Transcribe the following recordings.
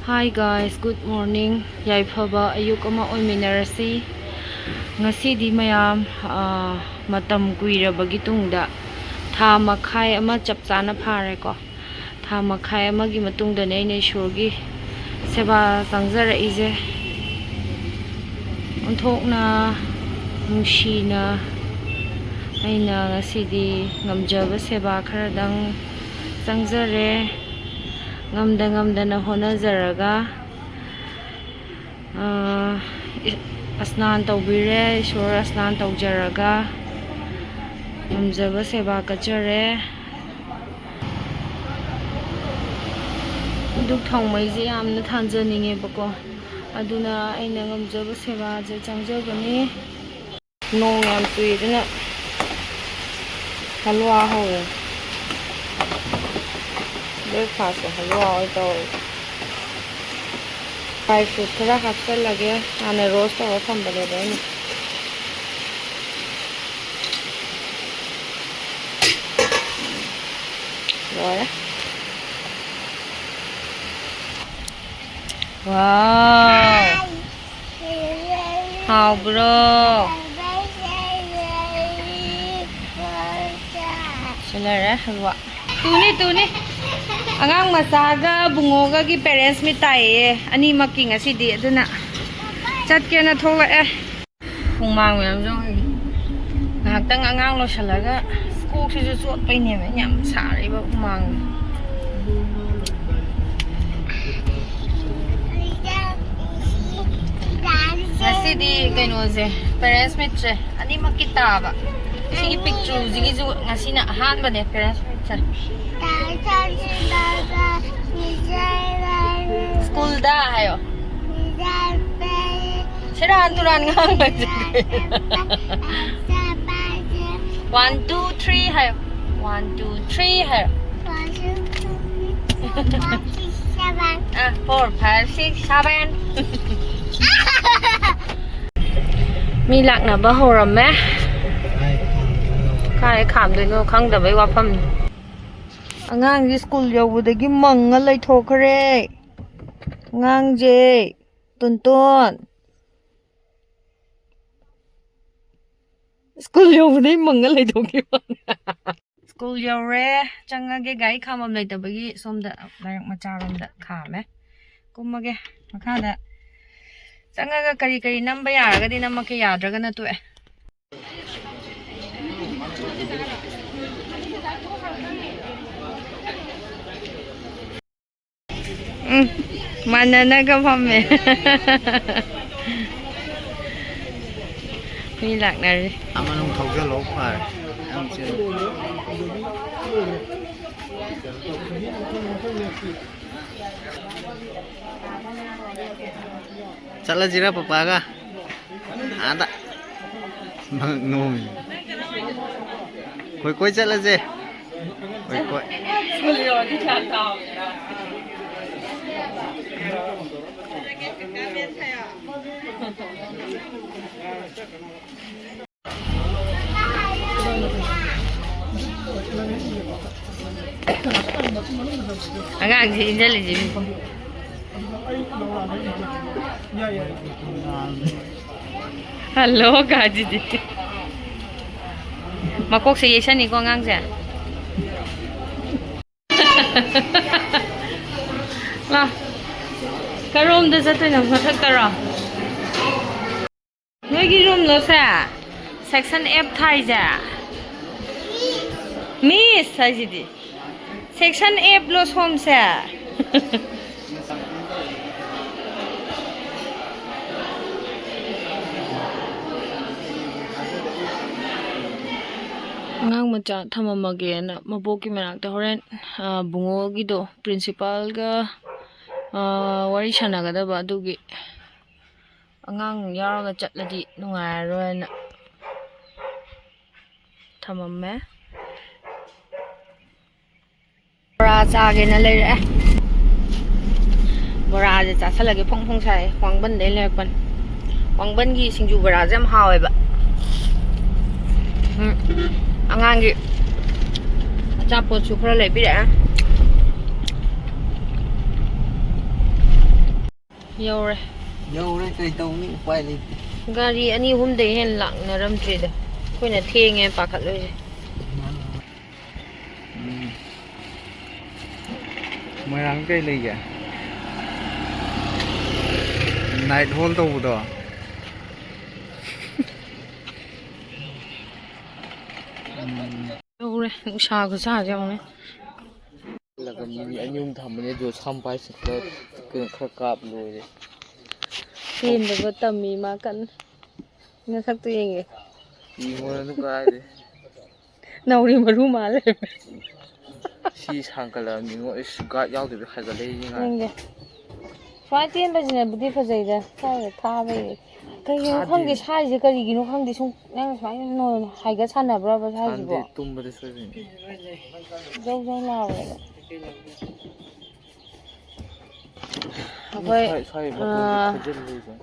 Hi guys, good morning. Yaifaba ayuk ama oiminarasi. Ngasidi mayam matam kuirabagi tungda tha makhai ama chapchana phare ko. Tha makhai amagi matungda ne ne shurgi seba sangjara ije. Onthokna nungshina aina ngasidi ngamjaba seba kharadang sangjare ngamdana honajaraga asnan tawbire ishwar asnan tawjaraga ngamjaba seba kajare duk thongmaiji yamna thanjaninge bako aduna aina ngamjaba seba je changjabani nong yam suidna halwa ho breakfast halwa oi to dry fruit thora hapsal lage ane roast ho thambale dai rồi wow hào bro sila halwa tuni angang masaga bungoga gi parents mi tai ani making asidi aduna chat ke na thola pungmang yam jo ngaktang angang lo salaga school si chot pai ne nyam sari ba pungmang asidi kaino je parents mi che ani makita ba sigi picture sigi jo ngasina han ba ne parents mi che school da hayo seran turan ngang ba 1 2 3 hayo 1 2 3 hayo 4 5 6 7 mi lạc na ba horam me kai kham doi no khang da bai wa pham angang ji school yobudagi manga lai thokre ngang je ton school yobudai manga lai thoki school yore changa ge gai khamam lai tabagi somda layak macharam da khame kumage makhada changa ga kari namba yaraga di namake yadraga na tu mana na ka phame mi lạc na ri amanung thogja lok par am che chala jira papa ga ada no koi chala je koi school yo di chat tao agak sih jeli jadi halo gaji di makok sih yesa nih kok ngang sih lah karom dah satu nak masak tera lagi room lo sa section F thai ja miss thai jadi section F lo som sa ngang macha thamamage na maboki manak ta horen bungo gi do principal ga wari sanaga da ba dugi angang yaraga chatladi nungairoi na thamamme bora chage na leire bora je cha salage phong sai wangban dei lekpan wangban gi singju bora jam hawe ba angang gi achapot su khra le bi da ꯌꯧꯔꯦ ꯌꯧꯔꯦ ꯀꯩ ꯇꯧꯅꯤ ꯎꯄꯥꯏ ꯂꯩꯇꯦ ꯒꯥꯔꯤ ꯑꯅꯤ ꯑꯍꯨꯝꯗꯩ ꯍꯦꯟꯅ ꯂꯥꯛꯅꯔꯝꯗ꯭ꯔꯤꯗ ꯑꯩꯈꯣꯏꯅ ꯊꯦꯡꯉꯦ ꯄꯥꯈꯠꯂꯣꯏꯁꯦ ꯃꯣꯏꯔꯥꯡ ꯀꯩ ꯂꯩꯒꯦ ꯅꯥꯏꯠ ꯍꯣꯜ ꯇꯧꯕꯗꯣ ꯌꯧꯔꯦ ꯅꯨꯡꯁꯥ ꯈꯨꯁꯥꯁꯦ ꯌꯦꯡꯉꯨꯅꯦ ꯃꯤ ꯑꯅꯤ ꯑꯍꯨꯝ ꯊꯝꯕꯅꯦ ꯑꯗꯣ ꯁꯝ ꯄꯥꯏꯁꯤꯠꯇ ꯀꯩꯅꯣ ꯈꯔ ꯀꯥꯞ ꯂꯣꯏꯔꯦ ꯆꯦꯟꯗꯕ ꯇꯝꯃꯤ ꯃꯥ ꯀꯟꯅ ꯅꯁꯛꯇꯨ ꯌꯦꯡꯒꯦ ꯌꯦꯡꯉꯨꯔꯅꯨ ꯀꯥꯏꯗꯩ ꯅꯥꯎꯔꯤ ꯃꯔꯨ ꯃꯥꯟ ꯂꯩꯔꯝꯃꯦ ꯁꯤ ꯁꯥꯡꯒꯠꯂꯛꯑꯕꯅꯤꯉꯣ ꯑꯩꯁ ꯒꯥꯔꯗ ꯌꯥꯎꯗꯕꯤ ꯍꯥꯏꯒꯠꯂꯛꯏꯁꯦ ꯉꯥꯏ ꯌꯦꯡꯒꯦ ꯁꯨꯃꯥꯏꯅ ꯆꯦꯟꯕꯁꯤꯅꯕꯨꯗꯤ ꯐꯖꯩꯗ ꯁ꯭ꯋꯥꯏꯗ ꯊꯥꯕꯩ ꯀꯩꯒꯤꯅꯣ ꯊꯥꯗꯦ ꯈꯪꯗꯦ ꯁꯥꯏꯁꯦ ꯀꯔꯤꯒꯤꯅꯣ ꯈꯪꯗꯦ ꯁꯨꯝ ꯅꯪ ꯁꯨꯃꯥꯏꯅ ꯍꯥꯏꯒꯠ ꯁꯥꯟꯅꯕ꯭ꯔꯕ ꯁꯥꯟꯗꯦ ꯁꯥꯏꯁꯤꯕꯣ ꯇꯨꯝꯕꯗ ꯁꯣꯏꯕꯩꯅꯤ ꯖꯧ ꯖꯧ ꯂꯥꯎꯋꯦꯕ ꯑꯩꯈꯣꯏ ꯁ꯭ꯋꯥꯏ ꯃꯇꯣꯟꯁꯦ ꯈꯣꯏꯖꯤꯜꯂꯤꯁꯦ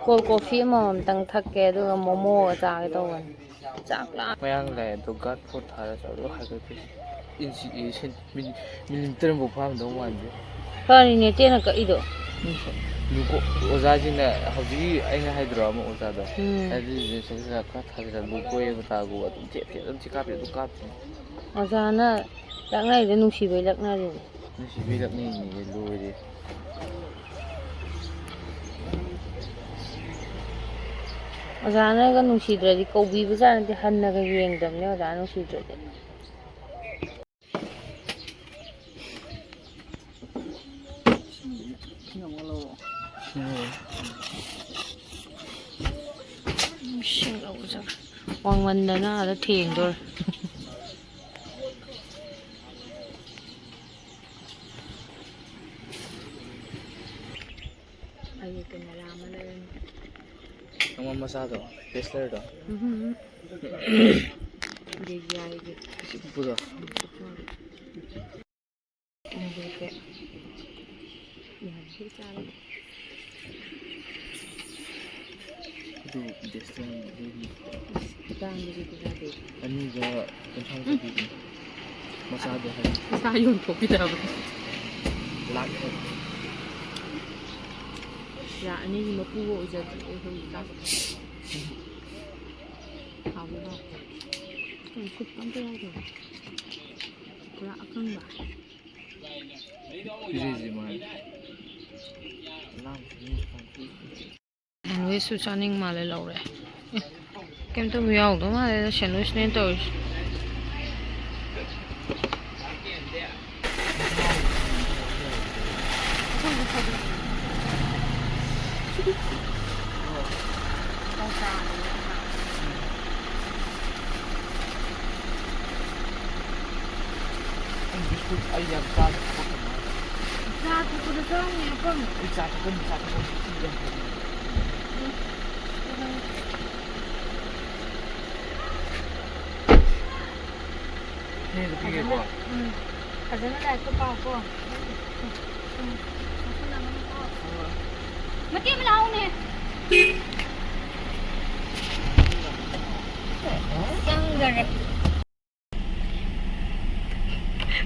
ꯀꯣꯜ ꯀꯣꯐꯤ ꯑꯃꯃꯝꯇꯪ ꯊꯛꯀꯦ ꯑꯗꯨꯒ ꯃꯣꯃꯣꯒ ꯆꯥꯒꯦ ꯇꯧꯕꯅꯤ ꯆꯥꯛ ꯂꯥꯝ ꯃꯌꯥꯡ ꯂꯥꯛꯑꯦ ꯑꯗꯣ ꯒꯥꯔꯗ ꯐꯣꯔ ꯊꯥꯔ ꯆꯠꯂꯣ ꯍꯥꯏꯒꯠꯈ꯭ꯔꯦ ꯃꯤꯂꯤꯃꯤꯇꯔ ꯑꯃꯐꯥꯎ ꯐꯥꯔꯝꯗꯧ ꯃꯥꯟꯗꯦ ꯐꯔꯤꯅꯦ ꯇꯦꯟꯅ ꯀꯛꯏꯗꯣ ꯑꯣꯖꯥꯁꯤꯡꯅ ꯍꯧꯖꯤꯛꯀꯤ ꯑꯩꯅ ꯍꯥꯏꯗ꯭ꯔꯣ ꯑꯃ ꯑꯣꯖꯥꯗꯣ ꯎꯝ ꯑꯗꯨꯗꯨꯅ ꯈꯔ ꯊꯥꯖꯤꯜꯂ ꯂꯨ ꯀꯣꯏꯕ ꯇꯥꯒꯨ ꯑꯗꯨꯝ ꯑꯗꯨꯝ ꯀꯥꯞꯄꯤ ꯑꯗꯨꯝ ꯀꯥꯞꯇꯣꯏꯅꯤ ꯑꯣꯖꯥꯅ ꯂꯛꯅꯔꯤꯗꯣ ꯅꯨꯡꯁꯤꯕꯩ ꯂꯛꯅꯔꯤꯅꯤ ꯅꯨꯡꯁꯤꯕꯩ ꯂꯛꯅꯩꯅꯦꯌꯦ ꯂꯣꯏꯔꯦ ꯑꯣꯖꯥꯅꯒ ꯅꯨꯡꯁꯤꯗ꯭ꯔꯗꯤ ꯀꯧꯕꯤꯕꯖꯥꯠ ꯅꯠꯇꯦ ꯍꯟꯅꯒ ꯌꯦꯡꯗꯕꯅꯦ ꯑꯣꯖꯥꯅ ꯅꯨꯡꯁꯤꯗ꯭ꯔꯗꯤ ꯏꯁꯤꯡ ꯂꯧꯕ ꯆꯠꯂꯦ ꯋꯥꯡꯃꯟꯗꯅ ꯑꯥꯗ ꯊꯦꯡꯗꯣꯔꯦ ꯑꯩꯒꯤ ꯀꯦꯃꯦꯔꯥ ꯑꯃ ꯂꯩꯔꯅꯤ ꯑꯃ ꯃꯆꯥꯗꯣ ꯇꯦꯁꯂꯔꯗꯣ ꯗꯤꯖꯤꯑꯥꯏꯒꯤ ꯄꯤꯛꯄꯗꯣ ꯑꯗꯨ ꯑꯅꯤꯒ ꯀꯨꯟꯊ꯭ꯔꯥ ꯄꯤꯕꯅꯤ ꯃꯆꯥꯗꯣ ꯍꯥꯏ ꯏꯁꯥ ꯌꯣꯟꯊꯣꯛꯈꯤꯗꯕ ꯂꯥꯛ ꯂꯥꯛ ꯑꯅꯤꯒꯤ ꯃꯄꯨꯒ ꯑꯣꯏꯖꯗ꯭ꯔꯤ ꯑꯩ ꯍꯧꯖꯤꯛꯀꯥꯟ ꯍꯥꯎꯗꯤ ꯍꯥꯎꯇꯦ ꯁꯨꯞ ꯑꯝꯇ ꯌꯥꯎꯗꯕ ꯄꯨꯔꯥ ꯑꯀꯪꯕ ꯁꯦꯟꯋꯤꯁꯁꯨ ꯆꯥꯅꯤꯡ ꯃꯥꯜꯂꯦ ꯂꯧꯔꯦ ꯀꯩꯝꯇꯕꯨ ꯌꯥꯎꯗꯧ ꯃꯥꯜꯂꯦꯗ ꯁꯦꯟꯋꯤꯁꯅꯦꯅ ꯇꯧꯔꯤꯁꯦ ꯑꯩ ꯌꯥꯝ ꯆꯥꯗꯦ ꯆꯥ ꯊꯛꯄꯗ ꯆꯥꯎꯅꯦ ꯑꯄꯪ ꯑꯩ ꯆꯥ ꯊꯛꯀꯅꯤ ꯐꯖꯅ ꯂꯥꯏꯔꯤꯛꯇꯣ ꯄꯥꯎꯀꯣ ꯃꯇꯦꯛ ꯑꯃ ꯂꯥꯛꯎꯅꯦ ꯆꯪꯒꯔꯦ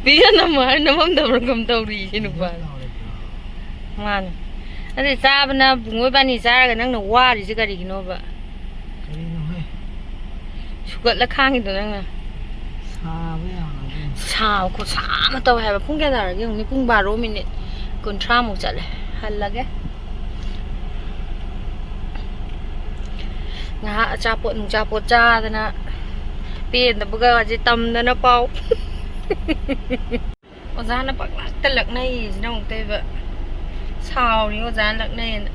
ꯚꯤꯗꯤꯑꯣ ꯅꯝꯃꯝꯗꯕ꯭ꯔꯥ ꯀꯝ ꯇꯧꯔꯤ ꯁꯤ ꯅꯨꯄꯥꯅ ꯃꯥꯅꯦ ꯑꯗꯨꯗꯤ ꯆꯥꯕꯅ ꯄꯨꯡꯉꯣꯏꯕꯥꯅꯤ ꯆꯥꯔꯒ ꯅꯪꯅ ꯋꯥꯔꯤꯁꯦ ꯀꯔꯤꯒꯤꯅꯣꯕ ꯀꯔꯤꯅꯣꯍꯦ ꯁꯨꯒꯠꯂ ꯈꯥꯡꯉꯤꯗꯣ ꯅꯪꯅ ꯁꯥꯕ ꯌꯥꯝꯅ ꯁꯥꯕ ꯈꯨꯠꯁꯥ ꯑꯃ ꯇꯧꯋꯦ ꯍꯥꯏꯕ ꯄꯨꯡ ꯀꯌꯥ ꯇꯥꯔꯒꯦ ꯌꯦꯡꯉꯨꯅꯦ ꯄꯨꯡ 12:30 ꯆꯠꯂꯦ ꯍꯜꯂꯒꯦ ꯉꯥꯏꯍꯥꯛ ꯑꯆꯥꯄꯣꯠ ꯅꯨꯡꯆꯥꯄꯣꯠ ꯆꯥꯗꯅ ꯄꯦꯟꯗꯕꯒꯁꯦ ꯇꯝꯗꯅ ꯄꯥꯎ ꯑꯣꯖꯥꯅ ꯄꯪꯂꯛꯇ ꯂꯛꯅꯩꯁꯤꯅ ꯑꯃꯨꯛꯇꯣꯏꯕ ꯁꯥꯎꯔꯤ ꯑꯣꯖꯥꯅ ꯂꯛꯅꯩꯌꯦꯅ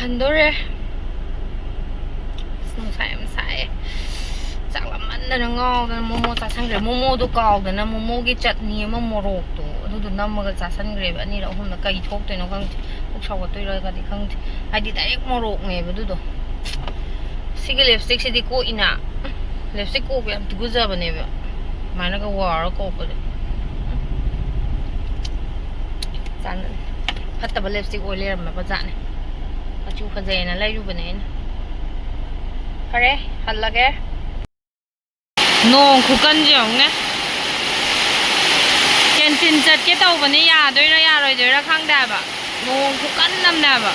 ꯍꯟꯗꯣꯔꯦ ꯅꯨꯡꯁꯥ ꯌꯥꯝ ꯁꯥꯏꯌꯦ ꯆꯥꯛ ꯂꯥꯝꯃꯟꯗꯅ ꯉꯥꯎꯗꯅ ꯃꯣꯃꯣ ꯆꯥꯁꯟꯈ꯭ꯔꯦ ꯃꯣꯃꯣꯗꯣ ꯀꯥꯎꯗꯅ ꯃꯣꯃꯣꯒꯤ ꯆꯠꯅꯤ ꯑꯃ ꯃꯣꯔꯣꯛꯇꯣ ꯑꯗꯨꯗꯣ ꯅꯝꯃꯒ ꯆꯥꯁꯟꯈ꯭ꯔꯦꯕ ꯑꯅꯤꯔꯛ ꯑꯍꯨꯝꯗ ꯀꯩ ꯊꯣꯛꯇꯣꯏꯅꯣ ꯈꯪꯗꯦ ꯄꯨꯛ ꯁꯥꯎꯒꯠꯇꯣꯏꯔꯒꯗꯤ ꯈꯪꯗꯦ ꯍꯥꯏꯗꯤ ꯗꯥꯏꯔꯦꯛ ꯃꯣꯔꯣꯛꯅꯦꯕ ꯑꯗꯨꯗꯣ ꯁꯤꯒꯤ ꯂꯤꯞꯁꯇꯤꯛꯁꯤꯗꯤ ꯀꯣꯛꯏꯅ ꯂꯤꯞꯁꯇꯤꯛ ꯀꯣꯛꯄ ꯌꯥꯝ ꯇꯨꯒꯨꯖꯕꯅꯦꯕ ꯑꯗꯨꯃꯥꯏꯅꯒ ꯋꯥꯔꯒ ꯀꯣꯛꯄꯁꯦ ꯐꯠꯇꯕ ꯂꯤꯞꯁꯇꯤꯛ ꯑꯣꯏ ꯂꯩꯔꯝꯃꯕ ꯖꯥꯠꯅꯦ ꯃꯆꯨ ꯐꯖꯩꯅ ꯂꯩꯔꯨꯕꯅꯦ ꯑꯩꯅ ꯐꯔꯦ ꯍꯜꯂꯒꯦ ꯅꯣꯡ ꯈꯨꯀꯟꯁꯦ ꯌꯦꯡꯉꯨꯅꯦ ꯀꯥꯡꯆꯤꯟ ꯆꯠꯀꯦ ꯇꯧꯕꯅꯦ ꯌꯥꯗꯣꯏꯔꯥ ꯌꯥꯔꯣꯏꯗꯣꯏꯔꯥ ꯈꯪꯗꯦ ꯍꯥꯏꯕ ꯅꯣꯡ ꯈꯨꯀꯟ ꯑꯃꯅꯦ ꯍꯥꯏꯕ